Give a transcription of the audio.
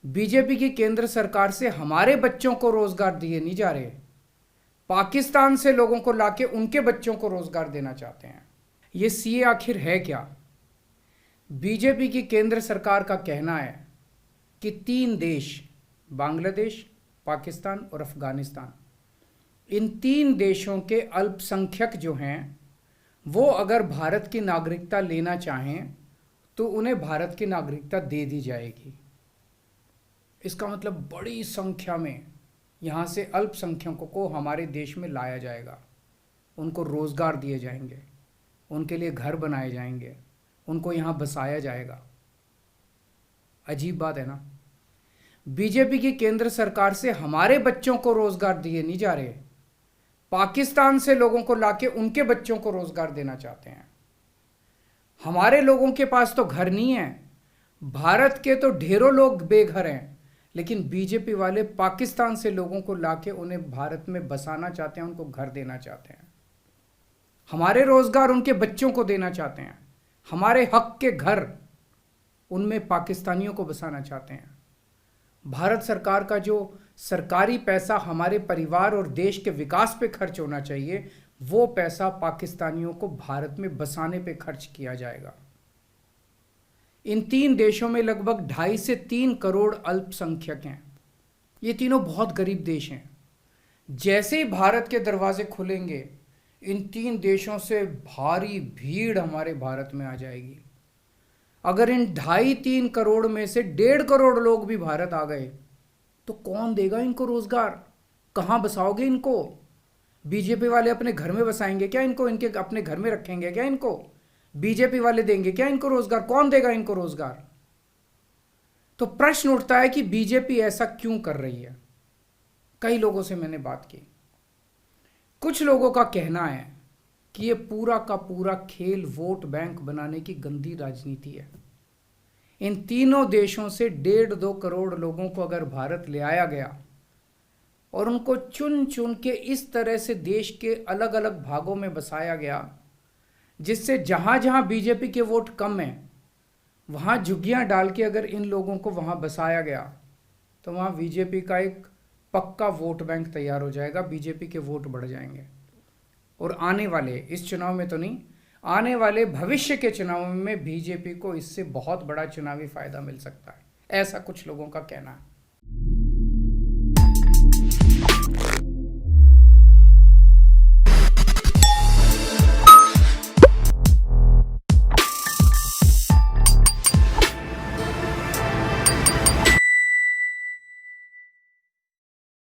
BJP की केंद्र सरकार से हमारे बच्चों को रोजगार दिए नहीं जा रहे, पाकिस्तान से लोगों को लाके उनके बच्चों को रोजगार देना चाहते हैं। ये सीए आखिर है क्या? बीजेपी की केंद्र सरकार का कहना है कि 3 देश, बांग्लादेश, पाकिस्तान और अफगानिस्तान, इन 3 देशों के अल्पसंख्यक जो हैं वो अगर भारत की नागरिकता लेना चाहें तो उन्हें भारत की नागरिकता दे दी जाएगी। इसका मतलब बड़ी संख्या में यहाँ से अल्पसंख्यकों को हमारे देश में लाया जाएगा, उनको रोज़गार दिए जाएंगे, उनके लिए घर बनाए जाएंगे, उनको यहाँ बसाया जाएगा। अजीब बात है ना। बीजेपी की केंद्र सरकार से हमारे बच्चों को रोज़गार दिए नहीं जा रहे, पाकिस्तान से लोगों को लाके उनके बच्चों को रोज़गार देना चाहते हैं। हमारे लोगों के पास तो घर नहीं है, भारत के तो ढेरों लोग बेघर हैं, लेकिन बीजेपी वाले पाकिस्तान से लोगों को लाके उन्हें भारत में बसाना चाहते हैं, उनको घर देना चाहते हैं। हमारे रोजगार उनके बच्चों को देना चाहते हैं, हमारे हक के घर उनमें पाकिस्तानियों को बसाना चाहते हैं। भारत सरकार का जो सरकारी पैसा हमारे परिवार और देश के विकास पे खर्च होना चाहिए, वो पैसा पाकिस्तानियों को भारत में बसाने पे खर्च किया जाएगा। इन 3 देशों में लगभग 2.5 से 3 करोड़ अल्पसंख्यक हैं। ये तीनों बहुत गरीब देश हैं। जैसे ही भारत के दरवाजे खुलेंगे, इन 3 देशों से भारी भीड़ हमारे भारत में आ जाएगी। अगर इन 2.5-3 करोड़ में से 1.5 करोड़ लोग भी भारत आ गए तो कौन देगा इनको रोजगार? कहाँ बसाओगे इनको? बीजेपी वाले अपने घर में बसाएंगे क्या इनको? इनके अपने घर में रखेंगे क्या इनको? बीजेपी वाले देंगे क्या इनको रोजगार? कौन देगा इनको रोजगार? तो प्रश्न उठता है कि बीजेपी ऐसा क्यों कर रही है। कई लोगों से मैंने बात की, कुछ लोगों का कहना है कि ये पूरा का पूरा खेल वोट बैंक बनाने की गंदी राजनीति है। इन तीनों देशों से 1.5-2 करोड़ लोगों को अगर भारत ले आया गया और उनको चुन चुन के इस तरह से देश के अलग अलग भागों में बसाया गया, जिससे जहां जहां बीजेपी के वोट कम हैं वहां झुग्गियां डाल के अगर इन लोगों को वहां बसाया गया तो वहां बीजेपी का एक पक्का वोट बैंक तैयार हो जाएगा, बीजेपी के वोट बढ़ जाएंगे। और आने वाले इस चुनाव में तो नहीं, आने वाले भविष्य के चुनाव में बीजेपी को इससे बहुत बड़ा चुनावी फायदा मिल सकता है, ऐसा कुछ लोगों का कहना है।